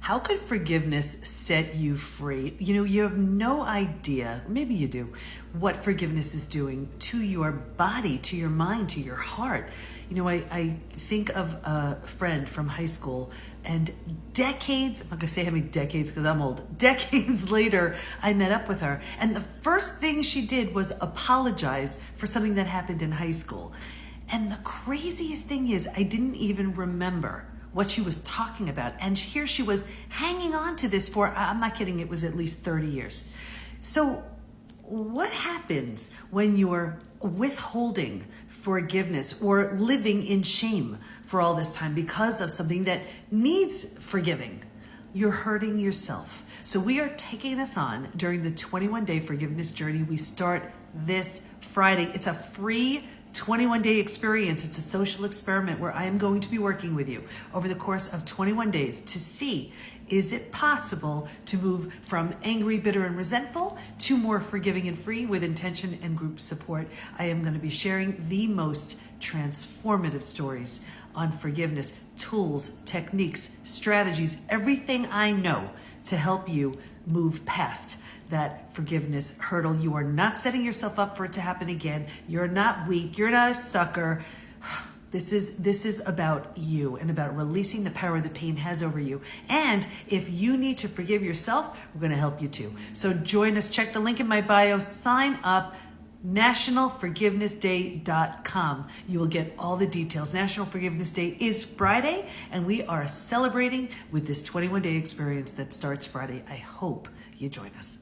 How could forgiveness set you free? You know, you have no idea, maybe you do, what forgiveness is doing to your body, to your mind, to your heart. You know, I think of a friend from high school, and decades, I'm not gonna say how many decades because I'm old, decades later, I met up with her. And the first thing she did was apologize for something that happened in high school. And the craziest thing is, I didn't even remember what she was talking about. And here she was hanging on to this for, I'm not kidding, it was at least 30 years. So what happens when you're withholding forgiveness or living in shame for all this time because of something that needs forgiving? You're hurting yourself. So we are taking this on during the 21-day forgiveness journey. We start this Friday. It's a free 21-day experience. It's a social experiment where I am going to be working with you over the course of 21 days to see, is it possible to move from angry, bitter, and resentful to more forgiving and free with intention and group support. I am going to be sharing the most transformative stories on forgiveness, tools, techniques, strategies, everything I know to help you move past that forgiveness hurdle. You are not setting yourself up for it to happen again. You're not weak. You're not a sucker. This is about you and about releasing the power the pain has over you. And if you need to forgive yourself, we're going to help you too. So join us. Check the link in my bio. Sign up. NationalForgivenessDay.com. You will get all the details. National Forgiveness Day is Friday, and we are celebrating with this 21-day experience that starts Friday. I hope you join us.